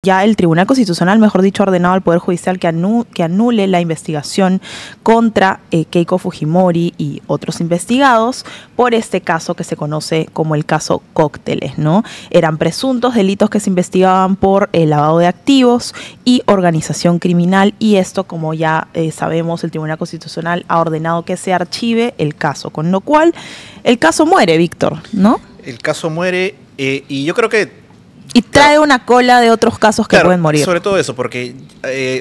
Ya el Tribunal Constitucional, mejor dicho, ha ordenado al Poder Judicial que anule la investigación contra Keiko Fujimori y otros investigados por este caso que se conoce como el caso Cócteles, ¿no? Eran presuntos delitos que se investigaban por lavado de activos y organización criminal, y esto, como ya sabemos, el Tribunal Constitucional ha ordenado que se archive el caso, con lo cual el caso muere, Víctor, ¿no? El caso muere y yo creo que... Y trae una cola de otros casos que pueden morir. Sobre todo eso, porque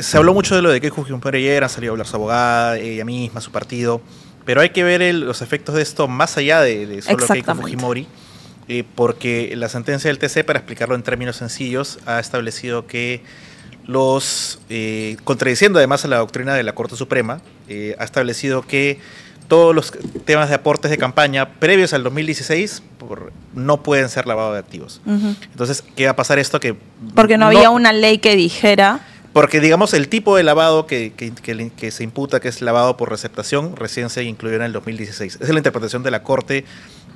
se habló mucho de lo de Keiko Fujimori ayer, han salido a hablar su abogada, ella misma, su partido, pero hay que ver los efectos de esto más allá de solo Keiko Fujimori, porque la sentencia del TC, para explicarlo en términos sencillos, ha establecido que contradiciendo además a la doctrina de la Corte Suprema, ha establecido que todos los temas de aportes de campaña previos al 2016 no pueden ser lavado de activos. Entonces, ¿qué va a pasar esto? Porque no había una ley que dijera... Porque, digamos, el tipo de lavado que se imputa, que es lavado por receptación, recién se incluyó en el 2016. Esa es la interpretación de la Corte.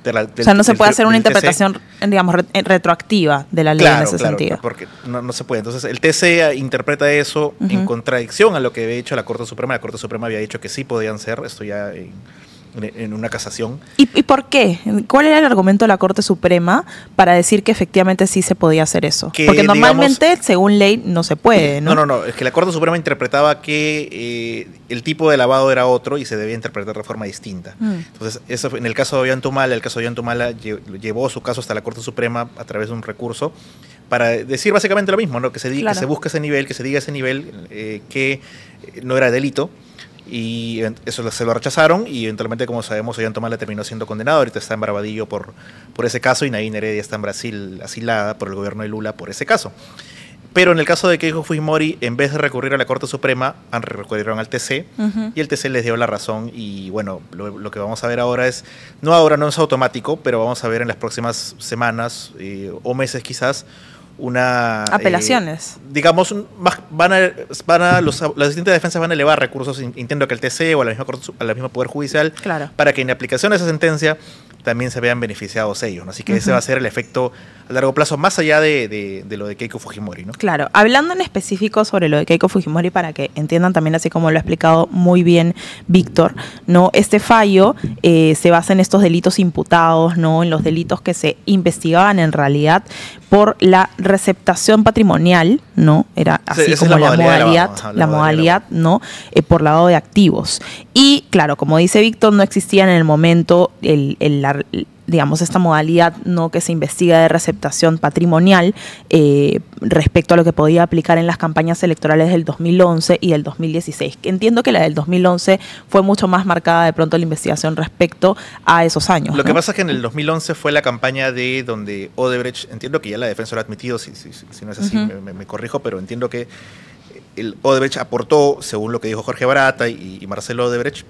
O sea, no se puede hacer una interpretación, digamos, retroactiva de la ley en ese sentido. Porque no se puede. Entonces, el TC interpreta eso en contradicción a lo que había dicho la Corte Suprema. La Corte Suprema había dicho que sí podían ser, esto ya en una casación. ¿Y por qué? ¿Cuál era el argumento de la Corte Suprema para decir que efectivamente sí se podía hacer eso? Porque normalmente, digamos, según ley, no se puede, ¿no? No, es que la Corte Suprema interpretaba que el tipo de lavado era otro y se debía interpretar de forma distinta. Entonces, eso en el caso de Ollantumala, llevó su caso hasta la Corte Suprema a través de un recurso para decir básicamente lo mismo, ¿no? Que se busque ese nivel, que se diga ese nivel, que no era delito. Y eso se lo rechazaron y eventualmente, como sabemos, Ollantumala terminó siendo condenado. Ahorita está en Barbadillo por ese caso, y Nadine Heredia está en Brasil asilada por el gobierno de Lula por ese caso. Pero en el caso de Keiko Fujimori, en vez de recurrir a la Corte Suprema, recurrieron al TC, y el TC les dio la razón. Y bueno, lo que vamos a ver ahora no es automático, pero vamos a ver en las próximas semanas o meses quizás, apelaciones. Digamos, las distintas defensas van a elevar recursos, entiendo que el TC o a la misma Poder Judicial, para que en aplicación de esa sentencia también se vean beneficiados ellos, ¿no? Así que ese va a ser el efecto a largo plazo, más allá de lo de Keiko Fujimori, ¿no? Claro, hablando en específico sobre lo de Keiko Fujimori, para que entiendan también, así como lo ha explicado muy bien Víctor, ¿no? Este fallo se basa en estos delitos imputados, ¿no? En los delitos que se investigaban en realidad por la receptación patrimonial, ¿no? Era así como la modalidad, ¿no? Por lavado de activos. Y claro, como dice Víctor, no existía en el momento digamos, esta modalidad, ¿no?, que se investiga de receptación patrimonial respecto a lo que podía aplicar en las campañas electorales del 2011 y del 2016. Entiendo que la del 2011 fue mucho más marcada de pronto la investigación respecto a esos años. Lo que pasa es que en el 2011 fue la campaña de donde Odebrecht, entiendo que ya la defensa lo ha admitido, si no es así me corrijo, pero entiendo que el Odebrecht aportó, según lo que dijo Jorge Barata y Marcelo Odebrecht,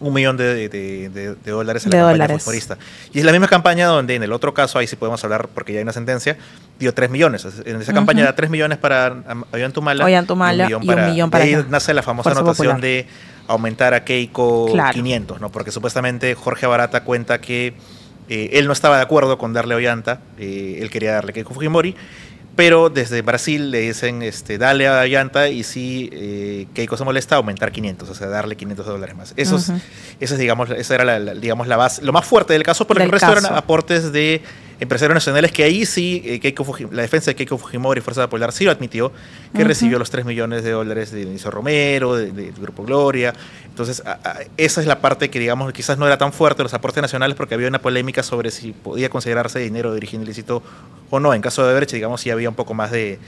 $1 millón de dólares a la campaña fujimorista. Y es la misma campaña donde en el otro caso, ahí sí podemos hablar porque ya hay una sentencia, dio 3 millones. En esa campaña da 3 millones para Ollantumala y $1 millón para ahí nace la famosa anotación de aumentar a Keiko 500, ¿no? Porque supuestamente Jorge Barata cuenta que él no estaba de acuerdo con darle a Ollanta, él quería darle a Keiko Fujimori, pero desde Brasil le dicen, dale a Ollanta, y si Keiko se molesta, aumentar 500, o sea, darle $500 más. Eso es, digamos, esa era la base, lo más fuerte del caso, porque el resto eran aportes de empresarios nacionales, que ahí sí, la defensa de Keiko Fujimori, Fuerza Popular, sí lo admitió, que recibió los $3 millones de Dionisio Romero, del Grupo Gloria. Entonces, esa es la parte que, digamos, quizás no era tan fuerte, los aportes nacionales, porque había una polémica sobre si podía considerarse dinero de origen ilícito o no. En caso de Odebrecht, digamos, sí había un poco más de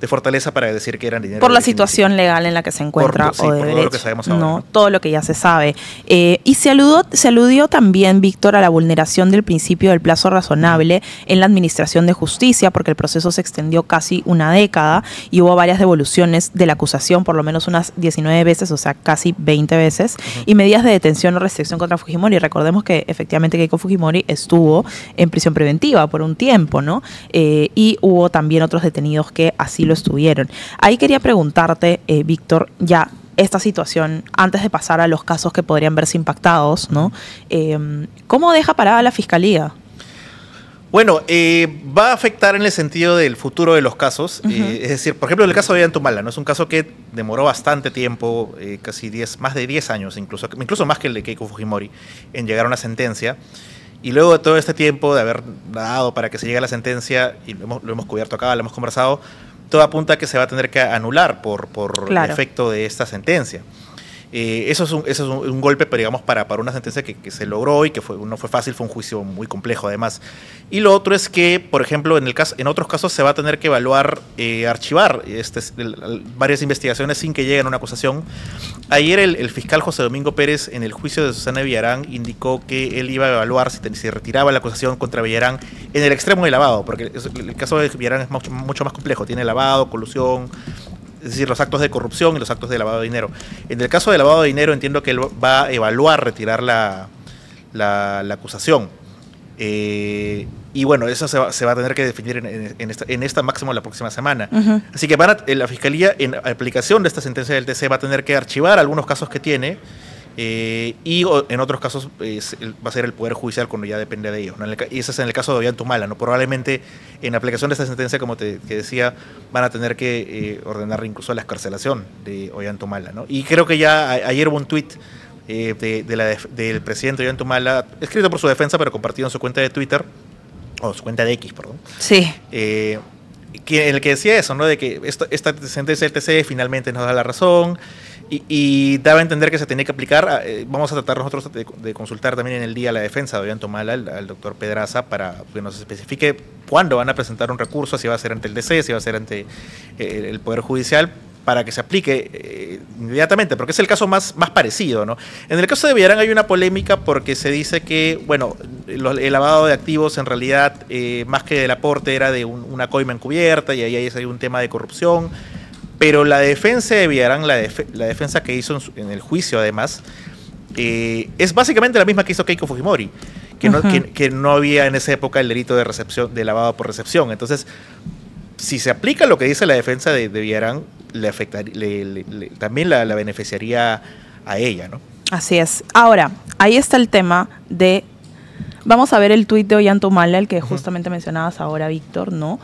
fortaleza para decir que eran dinero por la situación legal en la que se encuentra Odebrecht, por todo lo que sabemos ahora, ¿no? Todo lo que ya se sabe. Y se aludió también, Víctor, a la vulneración del principio del plazo razonable en la administración de justicia, porque el proceso se extendió casi una década y hubo varias devoluciones de la acusación, por lo menos unas 19 veces, o sea, casi 20 veces, y medidas de detención o restricción contra Fujimori. Recordemos que efectivamente Keiko Fujimori estuvo en prisión preventiva por un tiempo, ¿no? Y hubo también otros detenidos que así lo estuvieron. Ahí quería preguntarte, Víctor, ya esta situación, antes de pasar a los casos que podrían verse impactados, ¿no? ¿Cómo deja parada la Fiscalía? Bueno, va a afectar en el sentido del futuro de los casos. Es decir, por ejemplo, el caso de Ollantumala, ¿no? Es un caso que demoró bastante tiempo, casi más de 10 años, incluso más que el de Keiko Fujimori, en llegar a una sentencia. Y luego de todo este tiempo de haber dado para que se llegue a la sentencia, y lo hemos cubierto acá, lo hemos conversado, todo apunta a que se va a tener que anular por Claro. efecto de esta sentencia. Eso es un golpe, pero digamos, para una sentencia que se logró y que no fue fácil, fue un juicio muy complejo además. Y lo otro es que, por ejemplo, en otros casos se va a tener que evaluar, archivar varias investigaciones sin que lleguen a una acusación. Ayer el fiscal José Domingo Pérez, en el juicio de Susana Villarán, indicó que él iba a evaluar si retiraba la acusación contra Villarán en el extremo de lavado, porque el caso de Villarán es mucho más complejo, tiene lavado, colusión, es decir, los actos de corrupción y los actos de lavado de dinero. En el caso de lavado de dinero entiendo que él va a evaluar retirar la acusación. Y bueno, eso se va a tener que definir en esta máximo la próxima semana. Así que la Fiscalía, en aplicación de esta sentencia del TC, va a tener que archivar algunos casos que tiene, y en otros casos va a ser el Poder Judicial cuando ya depende de ellos, ¿no? Y ese es en el caso de Ollantumala, ¿no? Probablemente en aplicación de esta sentencia, como que decía, van a tener que ordenar incluso la excarcelación de Ollantumala, ¿no? Y creo que ya ayer hubo un tuit del presidente Ollantumala, escrito por su defensa, pero compartido en su cuenta de Twitter, o su cuenta de X, perdón. Sí. En el que decía eso, ¿no? De que esta sentencia del TC finalmente nos da la razón, y daba a entender que se tenía que aplicar. Vamos a tratar nosotros de consultar también en el día la defensa de Ollantumala al doctor Pedraza para que nos especifique cuándo van a presentar un recurso, si va a ser ante el TC, si va a ser ante el Poder Judicial, para que se aplique inmediatamente, porque es el caso más parecido, ¿no? En el caso de Villarán hay una polémica porque se dice que, bueno, el lavado de activos en realidad, más que del aporte, era de una coima encubierta, y ahí hay un tema de corrupción. Pero la defensa de Villarán, la defensa que hizo en el juicio además, es básicamente la misma que hizo Keiko Fujimori, que no había en esa época el delito de lavado por recepción. Entonces, si se aplica lo que dice la defensa de Villarán, también la beneficiaría a ella, ¿no? Así es. Ahora, ahí está el tema de... Vamos a ver el tuit de Ollantumala, el que justamente mencionabas ahora, Víctor, ¿no?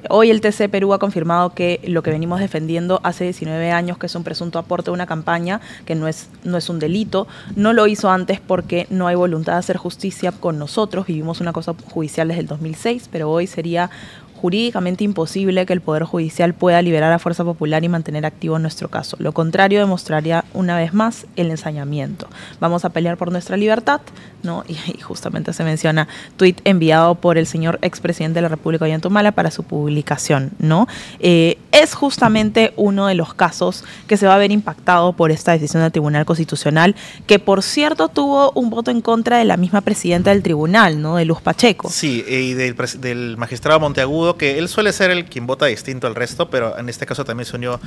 Hoy el TC Perú ha confirmado que lo que venimos defendiendo hace 19 años, que es un presunto aporte a una campaña, que no es un delito, no lo hizo antes porque no hay voluntad de hacer justicia con nosotros. Vivimos una cosa judicial desde el 2006, pero hoy sería jurídicamente imposible que el Poder Judicial pueda liberar a Fuerza Popular y mantener activo nuestro caso. Lo contrario demostraría una vez más el ensañamiento. Vamos a pelear por nuestra libertad, ¿no? Y justamente se menciona tuit enviado por el señor expresidente de la República de Ollantumala para su publicación, ¿no? Es justamente uno de los casos que se va a ver impactado por esta decisión del Tribunal Constitucional, que por cierto tuvo un voto en contra de la misma presidenta del tribunal, ¿no? De Luz Pacheco. Sí, y del magistrado Monteagudo, que él suele ser quien vota distinto al resto, pero en este caso también se unió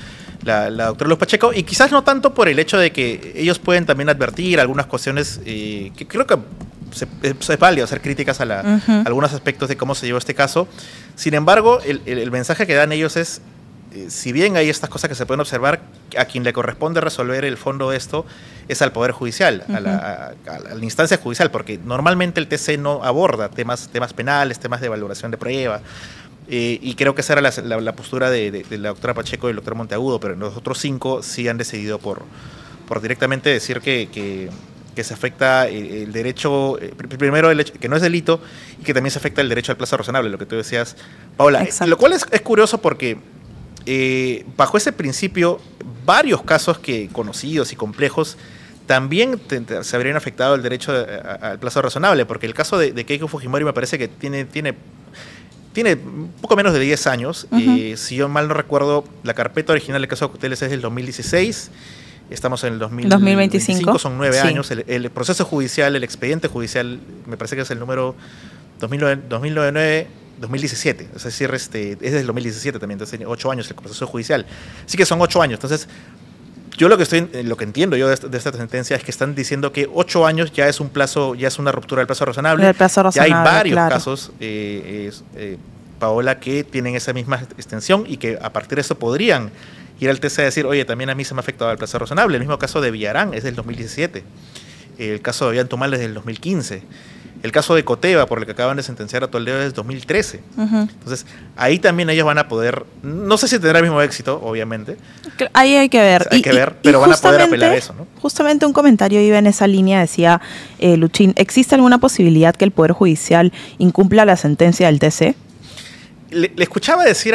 la doctora Luz Pacheco, y quizás no tanto por el hecho de que ellos pueden también advertir algunas cuestiones que creo que es válido hacer críticas a algunos aspectos de cómo se llevó este caso. Sin embargo, el mensaje que dan ellos es, si bien hay estas cosas que se pueden observar, a quien le corresponde resolver el fondo de esto es al Poder Judicial, a la instancia judicial, porque normalmente el TC no aborda temas penales, temas de valoración de prueba, y creo que esa era la postura de la doctora Pacheco y el doctor Monteagudo, pero los otros 5 sí han decidido por directamente decir que se afecta el derecho, primero el hecho, que no es delito, y que también se afecta el derecho al plazo razonable, lo que tú decías, Paola. Lo cual es curioso porque bajo ese principio, varios casos conocidos y complejos también se habrían afectado el derecho al plazo razonable, porque el caso de Keiko Fujimori me parece que tiene un poco menos de 10 años. Si yo mal no recuerdo, la carpeta original del caso de Cuteles es del 2016. Estamos en el 2025, son 9 años. El proceso judicial, el expediente judicial, me parece que es el número 2017. Es decir, es del 2017 también, entonces tiene 8 años el proceso judicial. Así que son 8 años. Entonces, yo lo que entiendo yo de esta sentencia es que están diciendo que 8 años ya es un plazo, ya es una ruptura del plazo razonable. Ya hay varios casos, Paola, que tienen esa misma extensión y que a partir de eso podrían ir al TC a decir, oye, también a mí se me ha afectado el plazo razonable. El mismo caso de Villarán es del 2017. El caso de Ollantumala es del 2015. El caso de Coteva, por el que acaban de sentenciar a Toledo, es 2013. Entonces, ahí también ellos van a poder, no sé si tendrá el mismo éxito, obviamente. Ahí hay que ver. Hay que ver, pero van a poder apelar eso, ¿no? Justamente un comentario iba en esa línea, decía Luchín, ¿existe alguna posibilidad que el Poder Judicial incumpla la sentencia del TC? Le escuchaba decir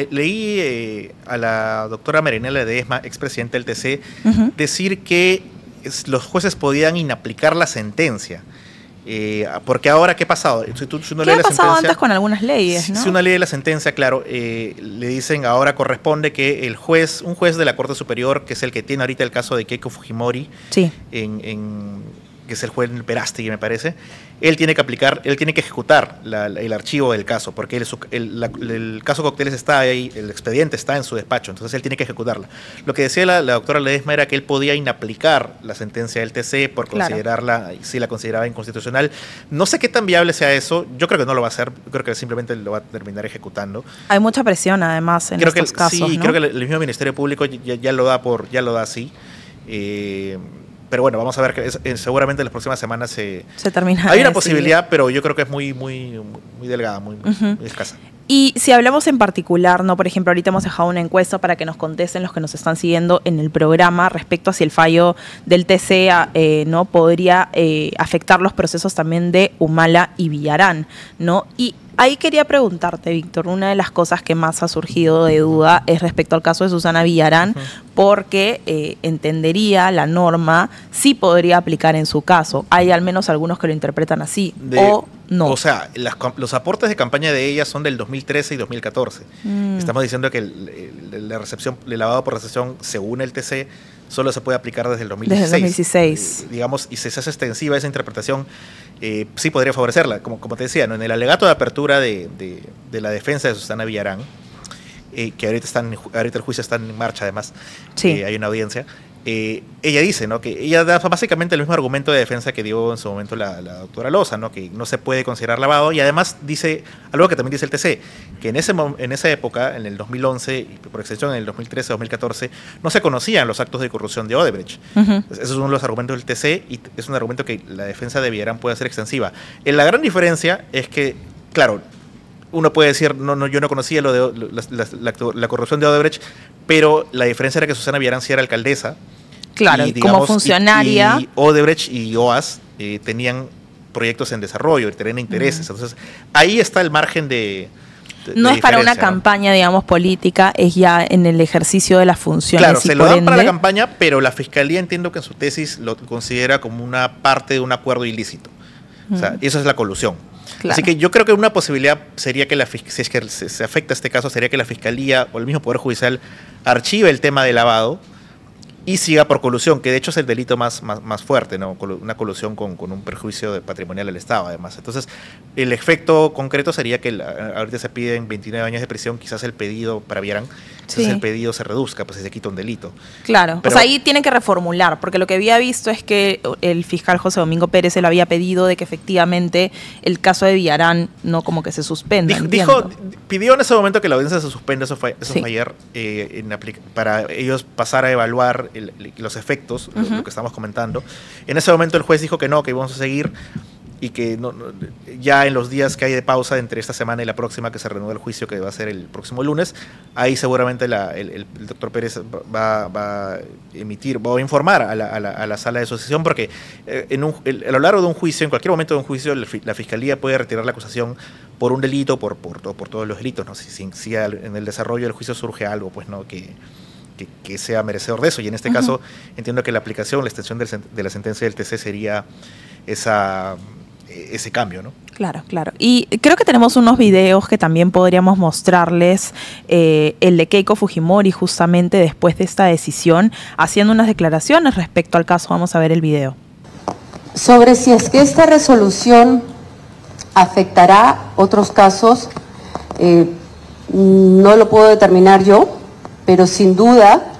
leí a la doctora Marinela Ledesma, expresidenta del TC, decir que los jueces podían inaplicar la sentencia. Porque ahora, ¿qué ha pasado? Si uno ¿Qué ha pasado antes con algunas leyes, ¿no? Si uno lee la sentencia, claro, le dicen ahora corresponde que un juez de la Corte Superior, que es el que tiene ahorita el caso de Keiko Fujimori, sí, que es el juez Perástegui, me parece, él tiene que ejecutar el archivo del caso, porque el caso Cócteles está ahí, el expediente está en su despacho, entonces él tiene que ejecutarla. Lo que decía la doctora Ledesma era que él podía inaplicar la sentencia del TC por considerarla, si la consideraba inconstitucional. No sé qué tan viable sea eso, yo creo que no lo va a hacer, creo que simplemente lo va a terminar ejecutando. Hay mucha presión además en estos casos, sí, ¿no? creo que el mismo Ministerio Público ya lo da así. Pero bueno, vamos a ver que seguramente en las próximas semanas se termina. Hay una posibilidad, pero yo creo que es muy delgada, muy escasa. Y si hablamos en particular, ¿no? Por ejemplo, ahorita hemos dejado una encuesta para que nos contesten los que nos están siguiendo en el programa respecto a si el fallo del TC ¿no? podría afectar los procesos también de Humala y Villarán, ¿no? Y ahí quería preguntarte, Víctor, una de las cosas que más ha surgido de duda es respecto al caso de Susana Villarán, porque entendería la norma, sí podría aplicar en su caso. Hay al menos algunos que lo interpretan así, o no. O sea, los aportes de campaña de ella son del 2013 y 2014. Estamos diciendo que la recepción, el lavado por recepción, según el TC, solo se puede aplicar desde el 2016. Desde el 2016. Digamos, y si se hace extensiva esa interpretación, sí podría favorecerla. Como te decía, ¿no? En el alegato de apertura de la defensa de Susana Villarán, que ahorita el juicio está en marcha además, sí. Hay una audiencia, ella dice, ¿no? Que ella da básicamente el mismo argumento de defensa que dio en su momento la doctora Loza, ¿no? Que no se puede considerar lavado, y además dice algo que también dice el TC, que en esa época, en el 2011 y por extensión en el 2013-2014, no se conocían los actos de corrupción de Odebrecht. Esos son uno de los argumentos del TC y es un argumento que la defensa de Villarán puede hacer extensiva. La gran diferencia es que, claro, uno puede decir, no, yo no conocía lo de la corrupción de Odebrecht, pero la diferencia era que Susana Villarán sí era alcaldesa. Claro, y, digamos, como funcionaria. Y Odebrecht y OAS tenían proyectos en desarrollo, tenían intereses. Entonces, ahí está el margen de no es para una campaña, digamos, política, es ya en el ejercicio de las funciones. Claro, se lo dan para la campaña, pero la Fiscalía, entiendo que en su tesis lo considera como una parte de un acuerdo ilícito. O sea, eso es la colusión. Claro. Así que yo creo que una posibilidad sería que si es que se afecta este caso, sería que la Fiscalía o el mismo Poder Judicial archive el tema de lavado y siga por colusión, que de hecho es el delito más fuerte, ¿no? Una colusión con un perjuicio patrimonial al Estado, además. Entonces, el efecto concreto sería que ahorita se piden 29 años de prisión, quizás el pedido para Villarán, quizás el pedido se reduzca, pues se quita un delito. Claro, pero, o sea, ahí tienen que reformular, porque lo que había visto es que el fiscal José Domingo Pérez se lo había pedido de que efectivamente el caso de Villarán no como que se suspenda. Pidió en ese momento que la audiencia se suspenda, eso fue ayer, para ellos pasar a evaluar los efectos, lo que estamos comentando. En ese momento el juez dijo que no, que íbamos a seguir y que ya en los días que hay de pausa entre esta semana y la próxima, que se reanuda el juicio, que va a ser el próximo lunes, ahí seguramente el doctor Pérez va a informar a la sala de asociación, porque a lo largo de un juicio, en cualquier momento de un juicio, la Fiscalía puede retirar la acusación por un delito, por todos los delitos, ¿no? Si en el desarrollo del juicio surge algo, pues no, que sea merecedor de eso, y en este caso entiendo que la aplicación, la extensión de la sentencia del TC sería ese cambio, ¿no? Claro, claro. Y creo que tenemos unos videos que también podríamos mostrarles, el de Keiko Fujimori justamente después de esta decisión, haciendo unas declaraciones respecto al caso. Vamos a ver el video. Sobre si es que esta resolución afectará otros casos, no lo puedo determinar yo, pero sin duda,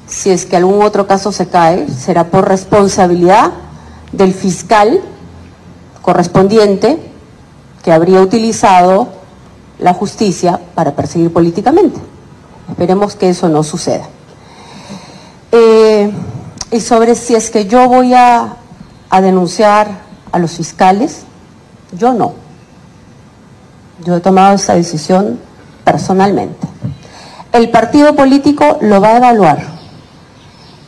si es que algún otro caso se cae, será por responsabilidad del fiscal correspondiente que habría utilizado la justicia para perseguir políticamente. Esperemos que eso no suceda. Y sobre si es que yo voy a denunciar a los fiscales, yo no. Yo he tomado esta decisión personalmente. El partido político lo va a evaluar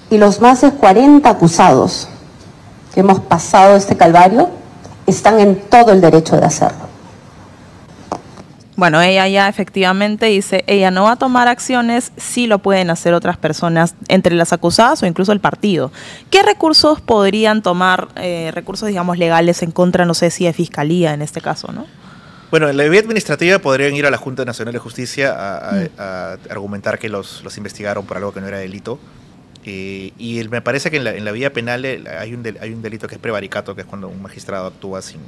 y los más de 40 acusados que hemos pasado este calvario están en todo el derecho de hacerlo. Bueno, ella ya efectivamente dice, ella no va a tomar acciones, sí lo pueden hacer otras personas, entre las acusadas o incluso el partido. ¿Qué recursos podrían tomar, recursos, digamos, legales en contra, no sé si de fiscalía en este caso, ¿no? Bueno, en la vía administrativa podrían ir a la Junta Nacional de Justicia a argumentar que los investigaron por algo que no era delito. Y me parece que en la vía penal hay un delito que es prevaricato, que es cuando un magistrado actúa sin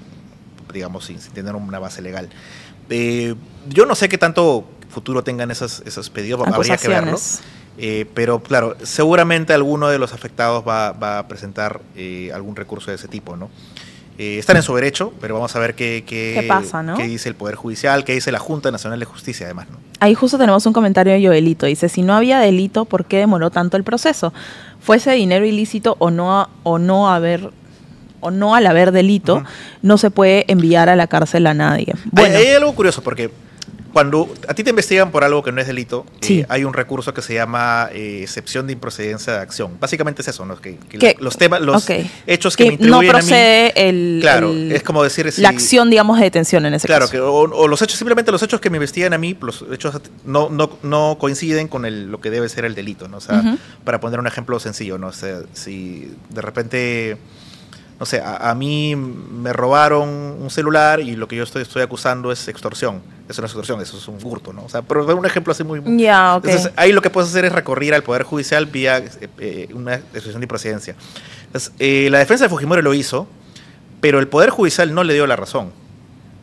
tener una base legal. Yo no sé qué tanto futuro tengan esos pedidos, habría que verlo. Pero claro, seguramente alguno de los afectados va a presentar algún recurso de ese tipo, ¿no? Están en su derecho, pero vamos a ver qué pasa, ¿no? Qué dice el Poder Judicial, qué dice la Junta Nacional de Justicia, además, ¿no? Ahí justo tenemos un comentario de Joelito. Dice, si no había delito, ¿por qué demoró tanto el proceso? Fuese dinero ilícito o no al haber delito, no se puede enviar a la cárcel a nadie. Bueno, hay algo curioso, porque cuando a ti te investigan por algo que no es delito, sí, hay un recurso que se llama excepción de improcedencia de acción. Básicamente es eso, ¿no? Que los hechos que me no atribuyen procede a mí, es como decir la acción, digamos, de detención en ese caso. Claro, o los hechos, simplemente los hechos que me investigan a mí, los hechos no coinciden con lo que debe ser el delito, ¿no? O sea, para poner un ejemplo sencillo, ¿no? O sea, si de repente, no sé, a mí me robaron un celular y lo que yo estoy acusando es extorsión. Eso no es extorsión, eso es un hurto, ¿no? O sea, pero un ejemplo así muy... Ya, okay. Entonces, ahí lo que puedes hacer es recurrir al Poder Judicial vía una excepción de improcedencia. Entonces, la defensa de Fujimori lo hizo, pero el Poder Judicial no le dio la razón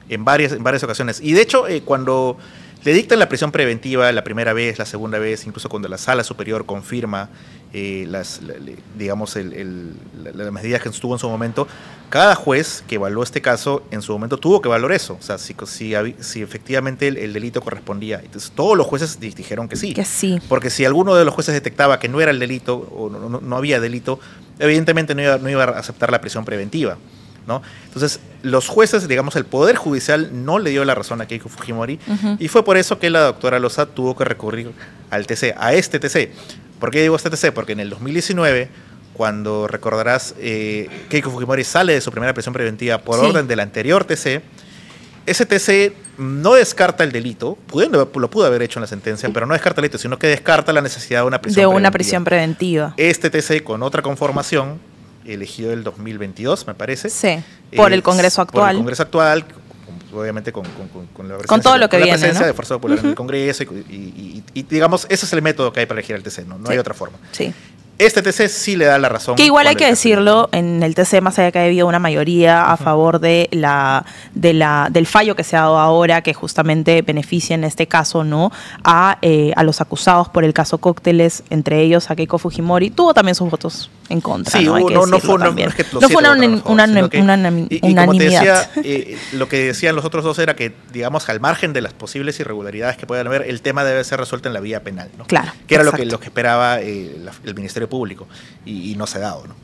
en varias ocasiones. Y de hecho, cuando le dictan la prisión preventiva la primera vez, la segunda vez, incluso cuando la Sala Superior confirma las medidas que estuvo en su momento, cada juez que evaluó este caso en su momento tuvo que valorar eso, o sea, si efectivamente el delito correspondía. Entonces todos los jueces dijeron que sí. Que sí. Porque si alguno de los jueces detectaba que no era el delito o no había delito, evidentemente no iba a aceptar la prisión preventiva, ¿no? Entonces, los jueces, digamos, el Poder Judicial no le dio la razón a Keiko Fujimori, y fue por eso que la doctora Loza tuvo que recurrir al TC, a este TC. ¿Por qué digo este TC? Porque en el 2019, cuando recordarás, Keiko Fujimori sale de su primera prisión preventiva por orden del anterior TC, ese TC no descarta el delito, lo pudo haber hecho en la sentencia, pero no descarta el delito, sino que descarta la necesidad de una prisión preventiva. Este TC, con otra conformación, elegido el 2022, me parece. Sí, por el Congreso actual. Por el Congreso actual, obviamente con la con todo lo que viene, presencia, ¿no? de Fuerza Popular en el Congreso y digamos, ese es el método que hay para elegir el TC, no hay otra forma. Sí. Este TC sí le da la razón. Que igual hay que decirlo, en el TC, más allá que haya habido una mayoría a favor del fallo que se ha dado ahora, que justamente beneficia en este caso, ¿no?, a los acusados por el caso Cócteles, entre ellos a Keiko Fujimori, tuvo también sus votos en contra. Sí, no fue una unanimidad. Como te decía, lo que decían los otros dos era que, digamos, al margen de las posibles irregularidades que puedan haber, el tema debe ser resuelto en la vía penal, ¿no? Claro. Que era lo que esperaba el Ministerio Público, y no se ha dado, ¿no?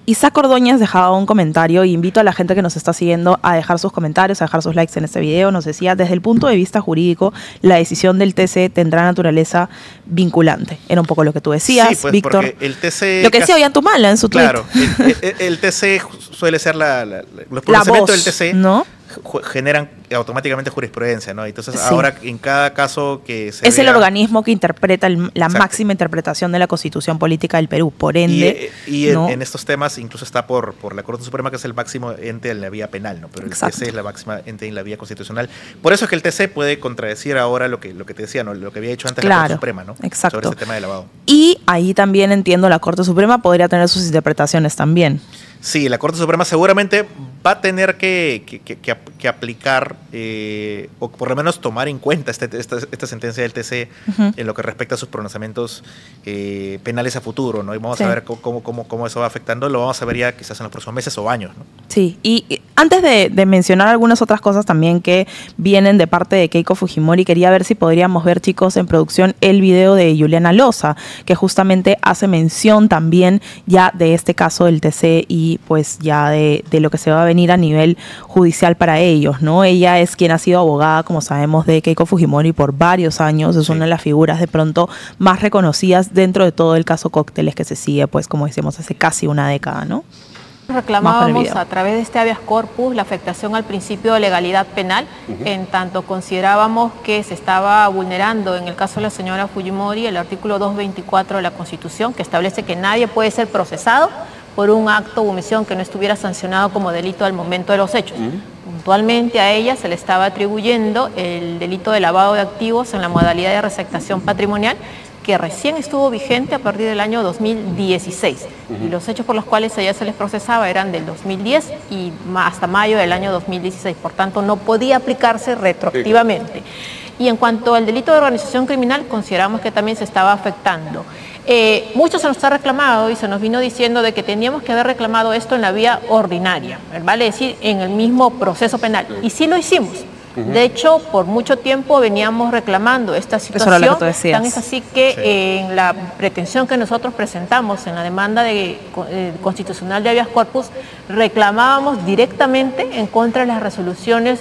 Isaac Ordóñez dejaba un comentario, y invito a la gente que nos está siguiendo a dejar sus comentarios, a dejar sus likes en este video. Nos decía, desde el punto de vista jurídico, la decisión del TC tendrá naturaleza vinculante. Era un poco lo que tú decías, sí, pues, Víctor. Porque el TC... Lo que decía Ollantumala en su tweet. Claro, el TC suele ser los pronunciamientos del TC, ¿no?, generan automáticamente jurisprudencia, ¿no? Entonces, ahora en cada caso que se es vea, el organismo que interpreta la máxima interpretación de la Constitución Política del Perú. Por ende, ¿no?, en estos temas incluso está por la Corte Suprema, que es el máximo ente en la vía penal, ¿no? Pero el TC es la máxima ente en la vía constitucional. Por eso es que el TC puede contradecir ahora lo que te decía, ¿no?, lo que había hecho antes la Corte Suprema, ¿no? Exacto. Sobre ese tema de lavado. Y ahí también entiendo, la Corte Suprema podría tener sus interpretaciones también. Sí, la Corte Suprema seguramente va a tener que aplicar o por lo menos tomar en cuenta esta sentencia del TC en lo que respecta a sus pronunciamientos penales a futuro, ¿no? Y vamos a ver cómo eso va afectando, lo vamos a ver ya quizás en los próximos meses o años, ¿no? Sí, y antes de mencionar algunas otras cosas también que vienen de parte de Keiko Fujimori, quería ver si podríamos ver, chicos, en producción el video de Juliana Loza, que justamente hace mención también ya de este caso del TC y pues ya de lo que se va a venir a nivel judicial para ellos, ¿no? Ella es quien ha sido abogada, como sabemos, de Keiko Fujimori por varios años, es una de las figuras de pronto más reconocidas dentro de todo el caso Cócteles que se sigue, pues como decíamos, hace casi una década, ¿no? Reclamábamos a través de este habeas corpus la afectación al principio de legalidad penal, en tanto considerábamos que se estaba vulnerando, en el caso de la señora Fujimori, el artículo 224 de la Constitución, que establece que nadie puede ser procesado por un acto o omisión que no estuviera sancionado como delito al momento de los hechos. Puntualmente a ella se le estaba atribuyendo el delito de lavado de activos en la modalidad de receptación patrimonial, que recién estuvo vigente a partir del año 2016. Y los hechos por los cuales a ella se les procesaba eran del 2010 y hasta mayo del año 2016. Por tanto, no podía aplicarse retroactivamente. Y en cuanto al delito de organización criminal, consideramos que también se estaba afectando. Mucho se nos ha reclamado y se nos vino diciendo de que teníamos que haber reclamado esto en la vía ordinaria, vale decir, en el mismo proceso penal. Y sí lo hicimos. De hecho, por mucho tiempo veníamos reclamando esta situación, tan es así que en la pretensión que nosotros presentamos en la demanda constitucional de habeas corpus, reclamábamos directamente en contra de las resoluciones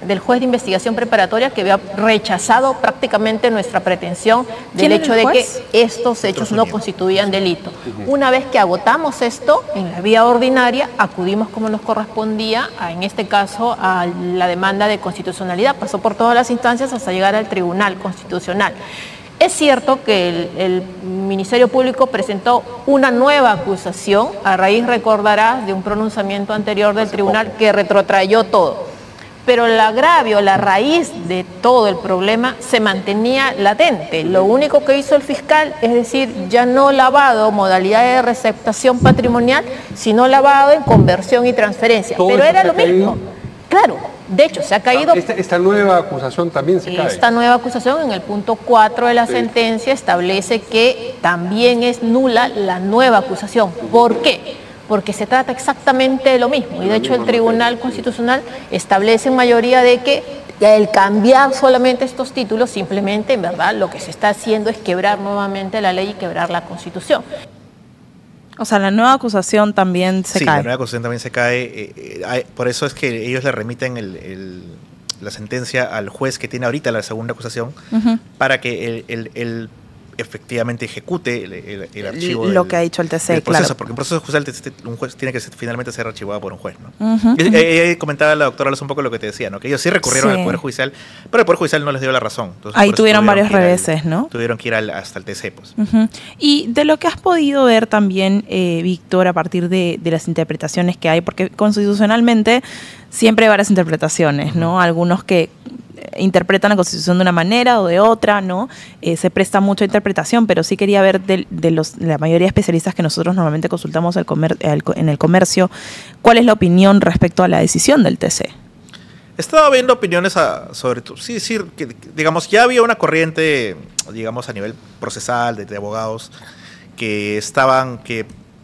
del juez de investigación preparatoria, que había rechazado prácticamente nuestra pretensión del hecho de que estos hechos no constituían delito. Una vez que agotamos esto, en la vía ordinaria, acudimos como nos correspondía, en este caso, a la demanda de constitucionalidad. Pasó por todas las instancias hasta llegar al Tribunal Constitucional. Es cierto que el Ministerio Público presentó una nueva acusación, a raíz, recordarás, de un pronunciamiento anterior del tribunal que retrotrayó todo. Pero el agravio, la raíz de todo el problema se mantenía latente. Lo único que hizo el fiscal, es decir, ya no lavado, modalidad de receptación patrimonial, sino lavado en conversión y transferencia. Pero era lo mismo. Claro, de hecho, se ha caído... Esta nueva acusación también se cae. Esta nueva acusación, en el punto 4 de la sentencia, establece que también es nula la nueva acusación. ¿Por qué? Porque se trata exactamente de lo mismo, y de hecho el Tribunal Constitucional establece en mayoría de que el cambiar solamente estos títulos, simplemente, en verdad, lo que se está haciendo es quebrar nuevamente la ley y quebrar la Constitución. O sea, la nueva acusación también se cae. Sí, la nueva acusación también se cae, por eso es que ellos le remiten la sentencia al juez que tiene ahorita la segunda acusación, para que el efectivamente ejecute el archivo lo que ha dicho el TC, proceso, claro. porque en proceso judicial un juez tiene que finalmente ser archivado por un juez, ¿no? Comentaba la doctora Loza un poco lo que te decía, ¿no? Que ellos sí recurrieron al Poder Judicial, pero el Poder Judicial no les dio la razón. Entonces, ahí tuvieron varios reveses, ¿no? Tuvieron que ir hasta el TC, pues. Y de lo que has podido ver también, Víctor, a partir de las interpretaciones que hay, porque constitucionalmente siempre hay varias interpretaciones, ¿no? Algunos que interpretan la Constitución de una manera o de otra, ¿no? Se presta mucha interpretación, pero sí quería ver de la mayoría de especialistas que nosotros normalmente consultamos en el comercio, ¿cuál es la opinión respecto a la decisión del TC? Estaba viendo opiniones sobre todo, sí, que, digamos, ya había una corriente, digamos, a nivel procesal de abogados que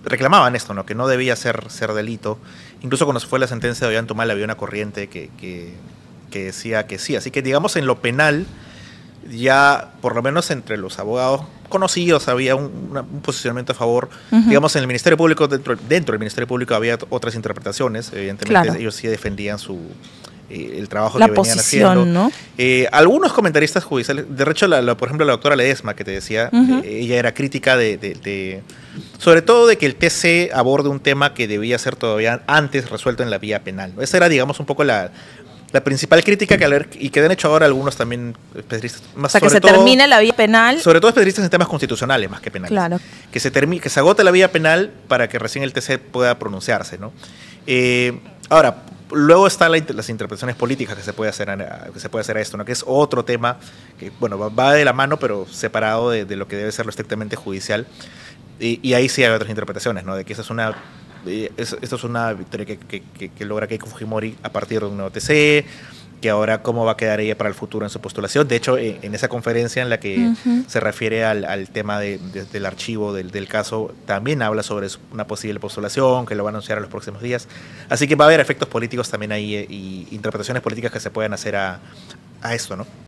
reclamaban esto, ¿no? Que no debía ser delito. Incluso cuando se fue la sentencia de Ollantumal había una corriente que decía que sí. Así que, digamos, en lo penal, ya por lo menos entre los abogados conocidos había un posicionamiento a favor. Digamos, en el Ministerio Público, dentro del Ministerio Público había otras interpretaciones. Evidentemente, ellos sí defendían el trabajo que venían haciendo. ¿No? Algunos comentaristas judiciales, de hecho, por ejemplo, la doctora Ledesma, que te decía, ella era crítica sobre todo de que el TC aborde un tema que debía ser todavía antes resuelto en la vía penal, ¿no? Esa era, digamos, un poco la principal crítica que han hecho ahora algunos también especialistas. O sea, que se termine la vía penal. Sobre todo especialistas en temas constitucionales más que penales. Claro. Que se agote la vía penal para que recién el TC pueda pronunciarse, ¿no? Ahora, luego están las interpretaciones políticas que se puede hacer a esto, ¿no? Que es otro tema que, bueno, va de la mano, pero separado de lo que debe ser lo estrictamente judicial. Y ahí sí hay otras interpretaciones, ¿no? De que esto es una victoria que logra Keiko Fujimori a partir de un nuevo TC, que ahora cómo va a quedar ella para el futuro en su postulación. De hecho, en esa conferencia en la que se refiere al tema del archivo del caso, también habla sobre una posible postulación, que lo va a anunciar en los próximos días. Así que va a haber efectos políticos también ahí y interpretaciones políticas que se puedan hacer a esto, ¿no?